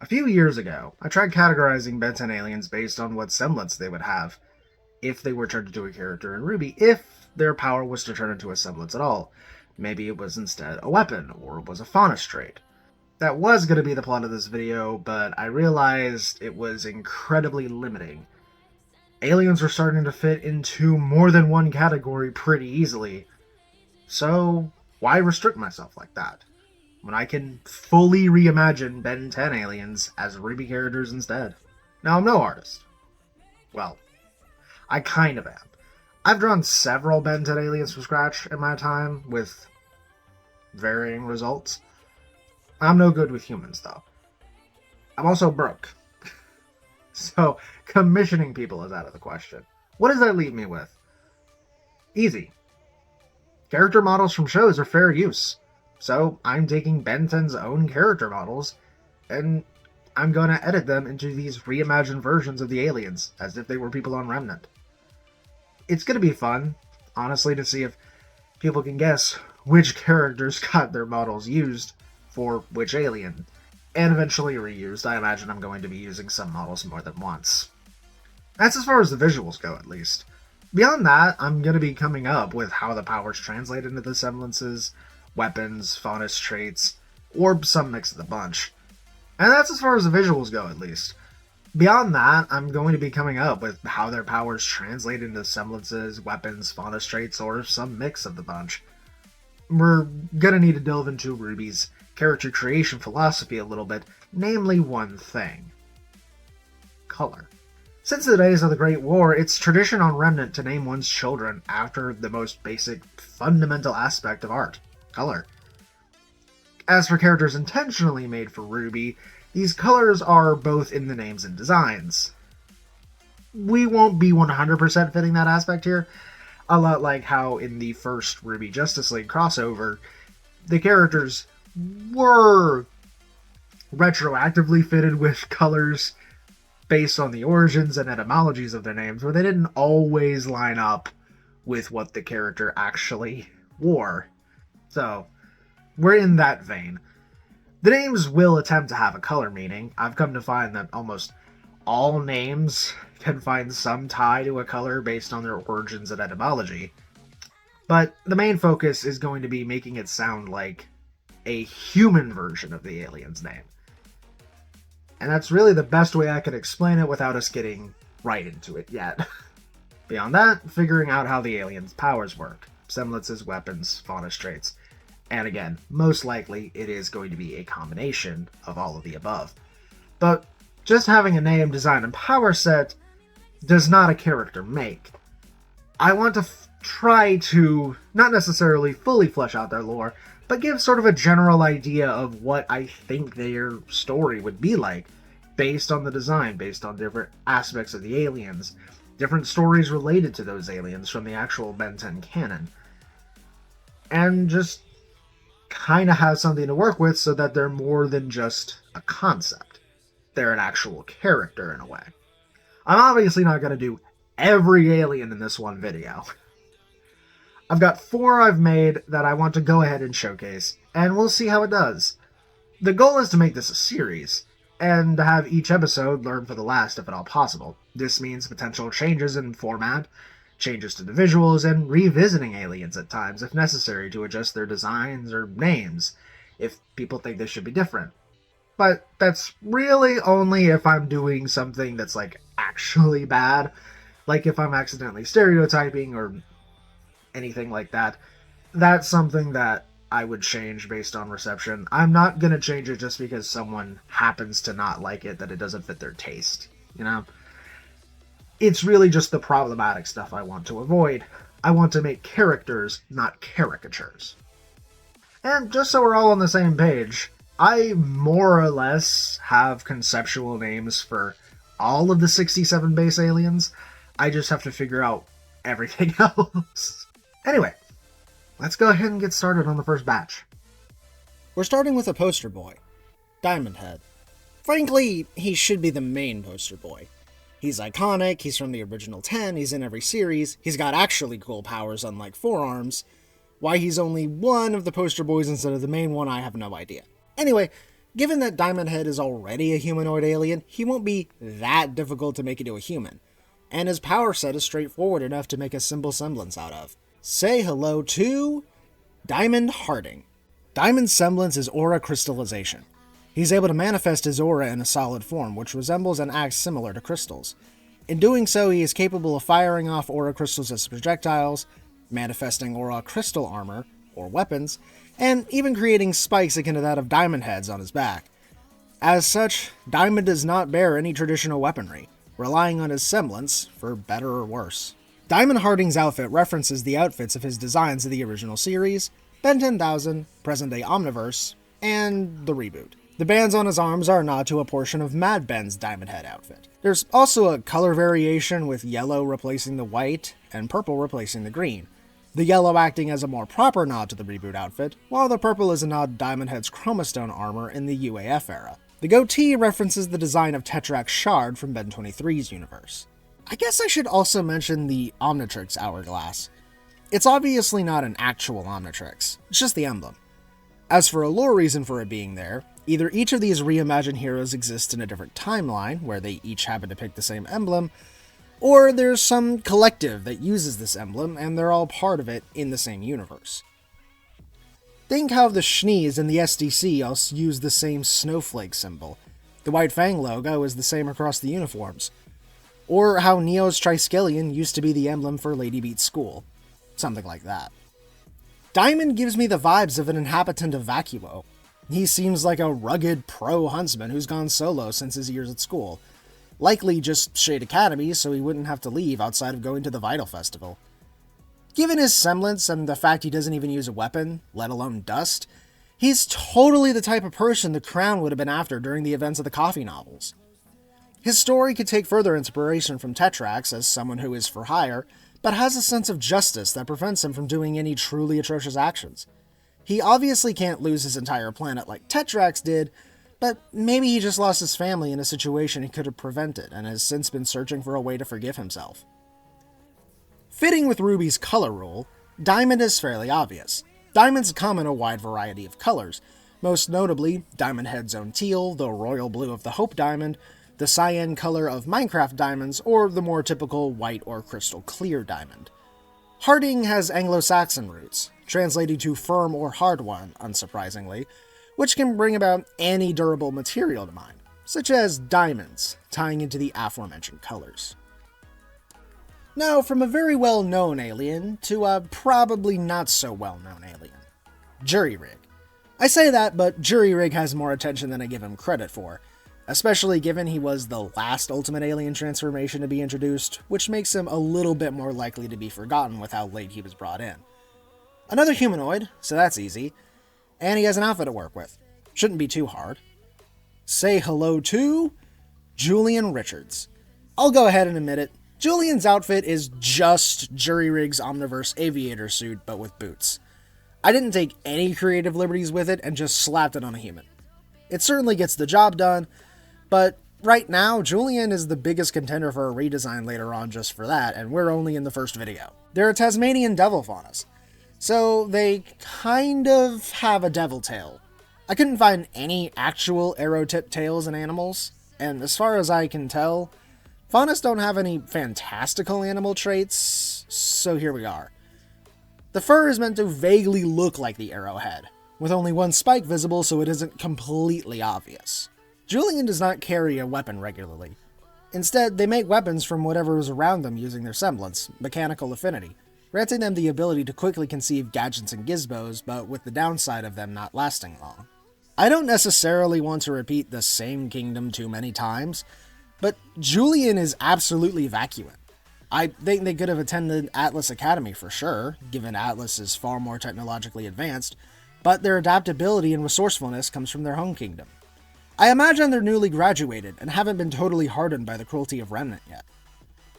A few years ago, I tried categorizing Ben 10 aliens based on what semblance they would have if they were turned into a character in RWBY, if their power was to turn into a semblance at all. Maybe it was instead a weapon, or it was a faunus trait. That was going to be the plot of this video, but I realized it was incredibly limiting. Aliens were starting to fit into more than one category pretty easily, so why restrict myself like that, when I can fully reimagine Ben 10 aliens as RWBY characters instead? Now, I'm no artist. Well, I kind of am. I've drawn several Ben 10 aliens from scratch in my time, with varying results. I'm no good with humans, though. I'm also broke. So, commissioning people is out of the question. What does that leave me with? Easy. Character models from shows are fair use. So, I'm taking Ben 10's own character models, and I'm going to edit them into these reimagined versions of the aliens, as if they were people on Remnant. It's going to be fun, honestly, to see if people can guess which characters got their models used for which alien, and eventually reused. I imagine I'm going to be using some models more than once. That's as far as the visuals go, at least. Beyond that, I'm going to be coming up with how the powers translate into the semblances, weapons, faunus traits, or some mix of the bunch. And that's as far as the visuals go, at least. Beyond that, I'm going to be coming up with how their powers translate into semblances, weapons, faunus traits, or some mix of the bunch. We're gonna need to delve into RWBY's character creation philosophy a little bit, namely one thing: color. Since the days of the Great War, it's tradition on Remnant to name one's children after the most basic, fundamental aspect of art: color. As for characters intentionally made for RWBY, these colors are both in the names and designs. We won't be 100% fitting that aspect here, a lot like how in the first RWBY Justice League crossover, the characters were retroactively fitted with colors based on the origins and etymologies of their names, where they didn't always line up with what the character actually wore. So, we're in that vein. The names will attempt to have a color meaning. I've come to find that almost all names can find some tie to a color based on their origins and etymology. But the main focus is going to be making it sound like a human version of the alien's name. And that's really the best way I could explain it without us getting right into it yet. Beyond that, figuring out how the alien's powers work: semblances, weapons, faunus traits. And again, most likely it is going to be a combination of all of the above. But just having a name, design, and power set does not a character make. I want to try to not necessarily fully flesh out their lore, but give sort of a general idea of what I think their story would be like, based on the design, based on different aspects of the aliens, different stories related to those aliens from the actual Ben 10 canon. And just kind of have something to work with so that they're more than just a concept. They're an actual character in a way. I'm obviously not going to do every alien in this one video. I've got 4 I've made that I want to go ahead and showcase, and we'll see how it does. The goal is to make this a series, and to have each episode learn for the last if at all possible. This means potential changes in format, changes to the visuals, and revisiting aliens at times if necessary to adjust their designs or names, if people think they should be different. But that's really only if I'm doing something that's like actually bad, like if I'm accidentally stereotyping or anything like that. That's something that I would change based on reception. I'm not going to change it just because someone happens to not like it, that it doesn't fit their taste, you know? It's really just the problematic stuff I want to avoid. I want to make characters, not caricatures. And just so we're all on the same page, I more or less have conceptual names for all of the 67 base aliens. I just have to figure out everything else. Anyway, let's go ahead and get started on the first batch. We're starting with a poster boy, Diamondhead. Frankly, he should be the main poster boy. He's iconic, he's from the original 10, he's in every series, he's got actually cool powers unlike forearms. Why he's only one of the poster boys instead of the main one, I have no idea. Anyway, Given that Diamondhead is already a humanoid alien, he won't be that difficult to make into a human, and his power set is straightforward enough to make a simple semblance out of. Say hello to Diamond Harding. Diamond's semblance is aura crystallization. He's able to manifest his aura in a solid form, which resembles and acts similar to crystals. In doing so, he is capable of firing off aura crystals as projectiles, manifesting aura crystal armor, or weapons, and even creating spikes akin to that of Diamondhead's on his back. As such, Diamond does not bear any traditional weaponry, relying on his semblance, for better or worse. Diamond Harding's outfit references the outfits of his designs in the original series, Ben 10,000, present-day Omniverse, and the reboot. The bands on his arms are a nod to a portion of Mad Ben's Diamondhead outfit. There's also a color variation with yellow replacing the white and purple replacing the green, the yellow acting as a more proper nod to the reboot outfit, while the purple is a nod to Diamondhead's chromostone armor in the UAF era. The goatee references the design of Tetrak's shard from Ben 23's universe. I guess I should also mention the Omnitrix hourglass. It's obviously not an actual Omnitrix, it's just the emblem. As for a lore reason for it being there, either each of these reimagined heroes exists in a different timeline, where they each happen to pick the same emblem, or there's some collective that uses this emblem and they're all part of it in the same universe. Think how the Shnees and the SDC also use the same snowflake symbol. The White Fang logo is the same across the uniforms. Or how Neo's Triskelion used to be the emblem for Lady Beat's school. Something like that. Diamond gives me the vibes of an inhabitant of Vacuo. He seems like a rugged pro-huntsman who's gone solo since his years at school. Likely just Shade Academy so he wouldn't have to leave outside of going to the Vital Festival. Given his semblance and the fact he doesn't even use a weapon, let alone dust, he's totally the type of person the Crown would have been after during the events of the coffee novels. His story could take further inspiration from Tetrax as someone who is for hire, but has a sense of justice that prevents him from doing any truly atrocious actions. He obviously can't lose his entire planet like Tetrax did, but maybe he just lost his family in a situation he could have prevented and has since been searching for a way to forgive himself. Fitting with RWBY's color rule, Diamond is fairly obvious. Diamonds come in a wide variety of colors, most notably Diamondhead's own teal, the royal blue of the Hope Diamond, the cyan color of Minecraft diamonds, or the more typical white or crystal clear diamond. Harding has Anglo-Saxon roots, translating to firm or hard one, unsurprisingly, which can bring about any durable material to mind, such as diamonds, tying into the aforementioned colors. Now, from a very well-known alien to a probably not-so-well-known alien. Rigg. I say that, but Rigg has more attention than I give him credit for, especially given he was the last Ultimate Alien transformation to be introduced, which makes him a little bit more likely to be forgotten with how late he was brought in. Another humanoid, so that's easy, and he has an outfit to work with. Shouldn't be too hard. Say hello to Julian Richards. I'll go ahead and admit it. Julian's outfit is just Rigg's Omniverse aviator suit, but with boots. I didn't take any creative liberties with it and just slapped it on a human. It certainly gets the job done, but right now, Julian is the biggest contender for a redesign later on just for that, and we're only in the first video. They're a Tasmanian devil faunus, so they kind of have a devil tail. I couldn't find any actual arrow-tipped tails in animals, and as far as I can tell, faunus don't have any fantastical animal traits, so here we are. The fur is meant to vaguely look like the arrowhead, with only one spike visible so it isn't completely obvious. Julian does not carry a weapon regularly. Instead, they make weapons from whatever is around them using their semblance, mechanical affinity, granting them the ability to quickly conceive gadgets and gizmos, but with the downside of them not lasting long. I don't necessarily want to repeat the same kingdom too many times, but Julian is absolutely vacuant. I think they could have attended Atlas Academy for sure, given Atlas is far more technologically advanced, but their adaptability and resourcefulness comes from their home kingdom. I imagine they're newly graduated and haven't been totally hardened by the cruelty of Remnant yet.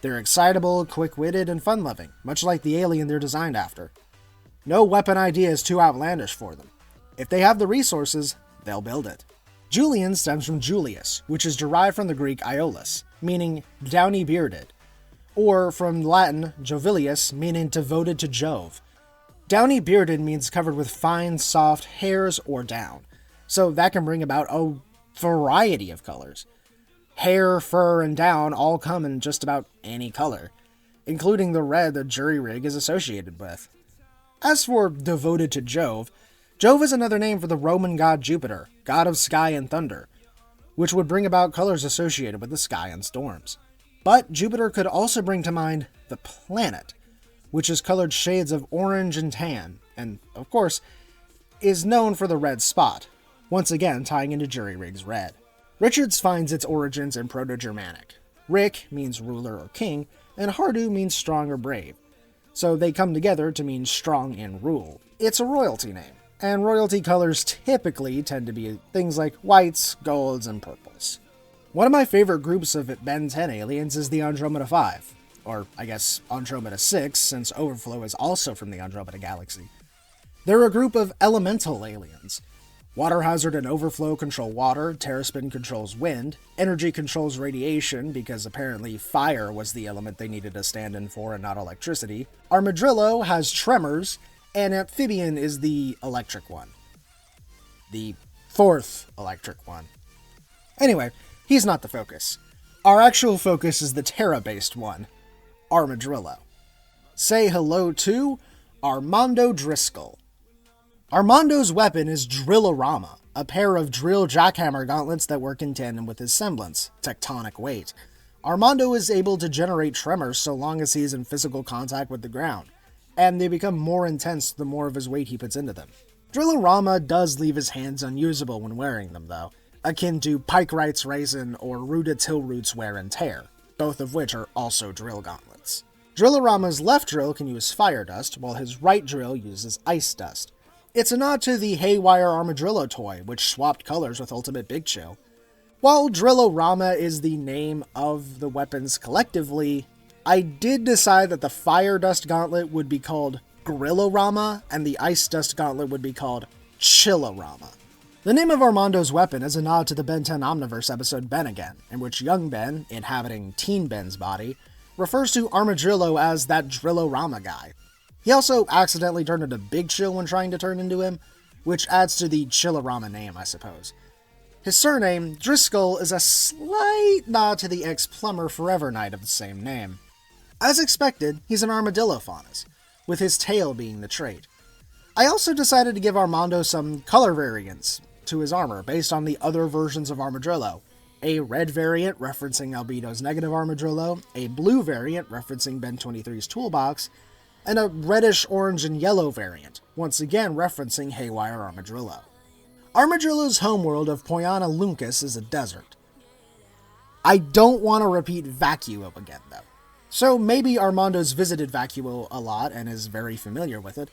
They're excitable, quick-witted, and fun-loving, much like the alien they're designed after. No weapon idea is too outlandish for them. If they have the resources, they'll build it. Julian stems from Julius, which is derived from the Greek Iolus, meaning downy-bearded, or from Latin Jovilius, meaning devoted to Jove. Downy-bearded means covered with fine, soft hairs or down. so that can bring about a variety of colors. Hair, fur, and down all come in just about any color, including the red that Jury Rigg is associated with. As for devoted to Jove, Jove is another name for the Roman god Jupiter, god of sky and thunder, which would bring about colors associated with the sky and storms. But Jupiter could also bring to mind the planet, which is colored shades of orange and tan, and, of course, is known for the red spot, once again tying into Jury Rigg's red. Richards finds its origins in Proto-Germanic. Rick means ruler or king, and Hardu means strong or brave, so they come together to mean strong in rule. It's a royalty name, and royalty colors typically tend to be things like whites, golds, and purples. One of my favorite groups of Ben 10 aliens is the Andromeda 5, or I guess Andromeda 6, since Overflow is also from the Andromeda Galaxy. They're a group of elemental aliens. Water Hazard and Overflow control water, Terraspin controls wind, Energy controls radiation because apparently fire was the element they needed to stand in for and not electricity, Armodrillo has tremors, and Amphibian is the electric one. The fourth electric one. Anyway, he's not the focus. Our actual focus is the Terra-based one, Armodrillo. Say hello to Armando Driscoll. Armando's weapon is Drillorama, a pair of drill jackhammer gauntlets that work in tandem with his semblance, tectonic weight. Armando is able to generate tremors so long as he is in physical contact with the ground, and they become more intense the more of his weight he puts into them. Drillorama does leave his hands unusable when wearing them, though, akin to Pikewright's Raisin or Ruta Tilroot's Wear and Tear, both of which are also drill gauntlets. Drillorama's left drill can use fire dust, while his right drill uses ice dust. It's a nod to the Haywire Armadillo toy, which swapped colors with Ultimate Big Chill. While Drillorama is the name of the weapons collectively, I did decide that the Fire Dust Gauntlet would be called Grillorama, and the Ice Dust Gauntlet would be called Chillorama. The name of Armando's weapon is a nod to the Ben 10 Omniverse episode Ben Again, in which young Ben, inhabiting Teen Ben's body, refers to Armadillo as that Drillorama guy. He also accidentally turned into Big Chill when trying to turn into him, which adds to the Chillorama name, I suppose. His surname, Driscoll, is a slight nod to the ex-plumber Forever Knight of the same name. As expected, he's an armadillo faunus, with his tail being the trait. I also decided to give Armando some color variants to his armor based on the other versions of Armadrillo. A red variant referencing Albedo's negative Armadrillo, a blue variant referencing Ben 23's toolbox, and a reddish, orange, and yellow variant, once again referencing Haywire Armadillo. Armadillo's homeworld of Poiana Lucas is a desert. I don't want to repeat Vacuo again, though. So maybe Armando's visited Vacuo a lot and is very familiar with it,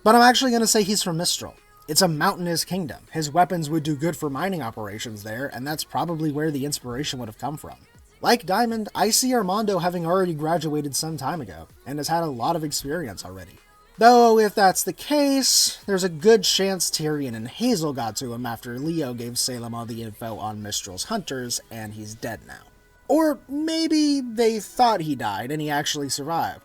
but I'm actually going to say he's from Mistral. It's a mountainous kingdom. His weapons would do good for mining operations there, and that's probably where the inspiration would have come from. Like Diamond, I see Armando having already graduated some time ago, and has had a lot of experience already. Though, if that's the case, there's a good chance Tyrion and Hazel got to him after Leo gave Salem all the info on Mistral's hunters, and he's dead now. Or maybe they thought he died, and he actually survived.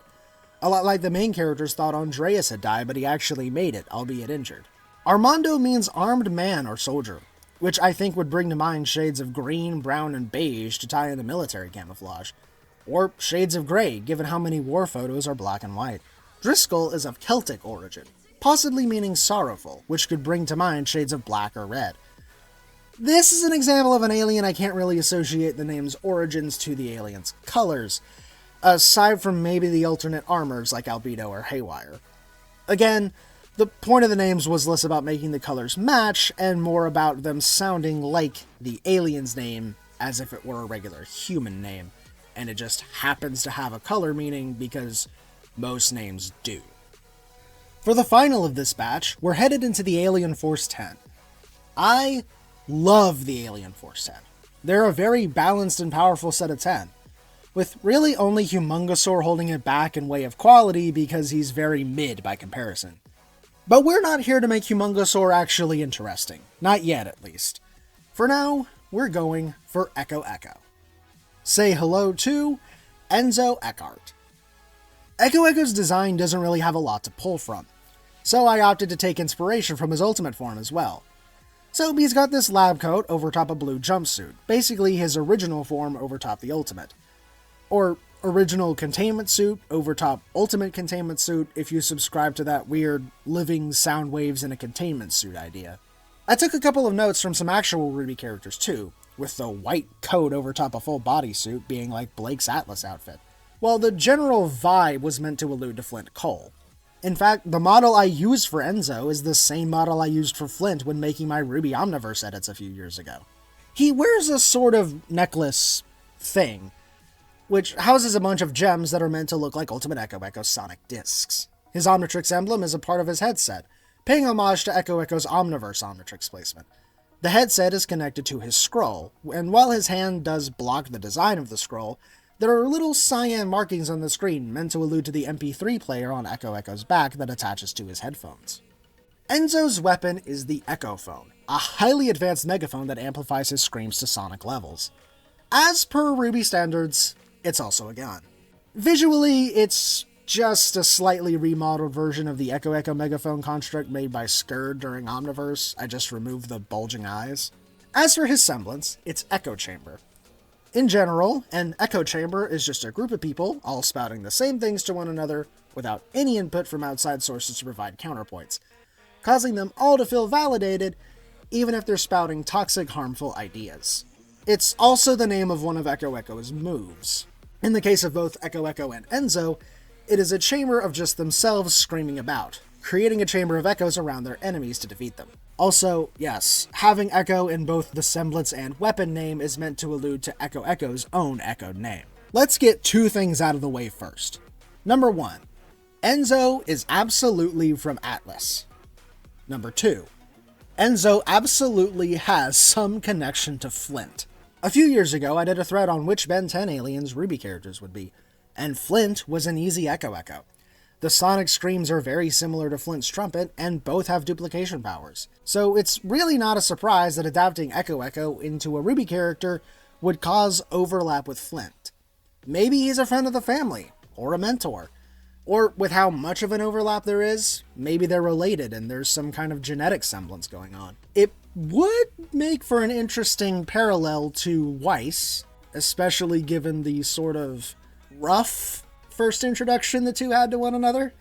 A lot like the main characters thought Andreas had died, but he actually made it, albeit injured. Armando means armed man or soldier, which I think would bring to mind shades of green, brown, and beige to tie into military camouflage. Or shades of gray, given how many war photos are black and white. Driscoll is of Celtic origin, possibly meaning sorrowful, which could bring to mind shades of black or red. This is an example of an alien I can't really associate the name's origins to the alien's colors, aside from maybe the alternate armors like Albedo or Haywire. Again, the point of the names was less about making the colors match, and more about them sounding like the alien's name as if it were a regular human name, and it just happens to have a color meaning because most names do. For the final of this batch, we're headed into the Alien Force 10. I love the Alien Force 10. They're a very balanced and powerful set of 10, with really only Humongosaur holding it back in way of quality because he's very mid by comparison. But we're not here to make Humongosaur actually interesting. Not yet, at least. For now, we're going for Echo Echo. Say hello to Enzo Eckhart. Echo Echo's design doesn't really have a lot to pull from, so I opted to take inspiration from his ultimate form as well. So he's got this lab coat over top a blue jumpsuit, basically his original form over top the ultimate. Or original containment suit over top ultimate containment suit if you subscribe to that weird living sound waves in a containment suit idea. I took a couple of notes from some actual RWBY characters too, with the white coat over top a full bodysuit being like Blake's Atlas outfit, while the general vibe was meant to allude to Flint Cole. In fact, the model I used for Enzo is the same model I used for Flint when making my RWBY Omniverse edits a few years ago. He wears a sort of necklace thing, which houses a bunch of gems that are meant to look like Ultimate Echo Sonic discs. His Omnitrix emblem is a part of his headset, paying homage to Echo's Omniverse Omnitrix placement. The headset is connected to his scroll, and while his hand does block the design of the scroll, there are little cyan markings on the screen meant to allude to the MP3 player on Echo's back that attaches to his headphones. Enzo's weapon is the Echophone, a highly advanced megaphone that amplifies his screams to sonic levels. As per RWBY standards, it's also a gun. Visually, it's just a slightly remodeled version of the Echo megaphone construct made by Skurd during Omniverse. I just removed the bulging eyes. As for his semblance, it's Echo Chamber. In general, an echo chamber is just a group of people all spouting the same things to one another without any input from outside sources to provide counterpoints, causing them all to feel validated even if they're spouting toxic, harmful ideas. It's also the name of one of Echo's moves. In the case of both Echo and Enzo, it is a chamber of just themselves screaming about, creating a chamber of echoes around their enemies to defeat them. Also, yes, having Echo in both the semblance and weapon name is meant to allude to Echo's own Echo name. Let's get two things out of the way first. Number 1, Enzo is absolutely from Atlas. Number 2, Enzo absolutely has some connection to Flint. A few years ago, I did a thread on which Ben 10 aliens RWBY characters would be, and Flint was an easy Echo. The sonic screams are very similar to Flint's trumpet, and both have duplication powers. So it's really not a surprise that adapting Echo into a RWBY character would cause overlap with Flint. Maybe he's a friend of the family, or a mentor. Or with how much of an overlap there is, maybe they're related and there's some kind of genetic semblance going on. It would make for an interesting parallel to Weiss, especially given the sort of rough first introduction the two had to one another.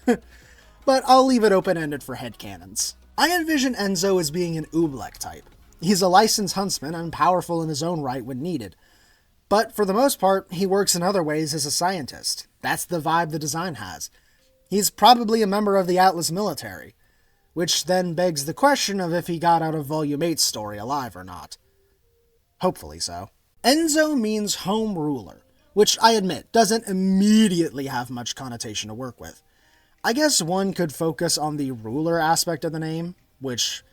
But I'll leave it open-ended for headcanons. I envision Enzo as being an Oobleck type. He's a licensed huntsman and powerful in his own right when needed. But for the most part, he works in other ways as a scientist. That's the vibe the design has. He's probably a member of the Atlas military, which then begs the question of if he got out of Volume 8's story alive or not. Hopefully so. Enzo means home ruler, which I admit doesn't immediately have much connotation to work with. I guess one could focus on the ruler aspect of the name, which,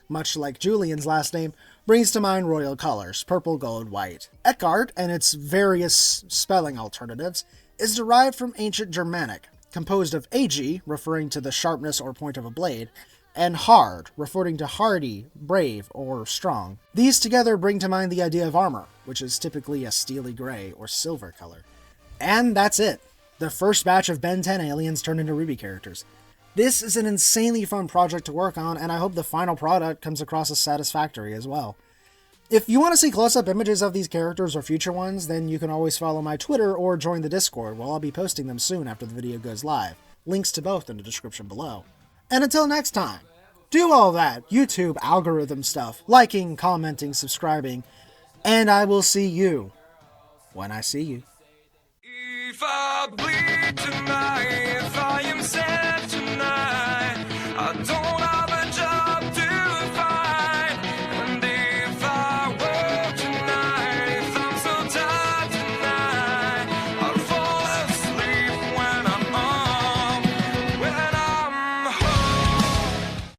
much like Julian's last name, brings to mind royal colors, purple, gold, white. Eckhart, and its various spelling alternatives, is derived from ancient Germanic, composed of ag, referring to the sharpness or point of a blade, and hard, referring to hardy, brave, or strong. These together bring to mind the idea of armor, which is typically a steely gray or silver color. And that's it. The first batch of Ben 10 aliens turned into RWBY characters. This is an insanely fun project to work on, and I hope the final product comes across as satisfactory as well. If you want to see close-up images of these characters or future ones, then you can always follow my Twitter or join the Discord, where I'll be posting them soon after the video goes live. Links to both in the description below. And until next time, do all that YouTube algorithm stuff, liking, commenting, subscribing, and I will see you when I see you. If I bleed tonight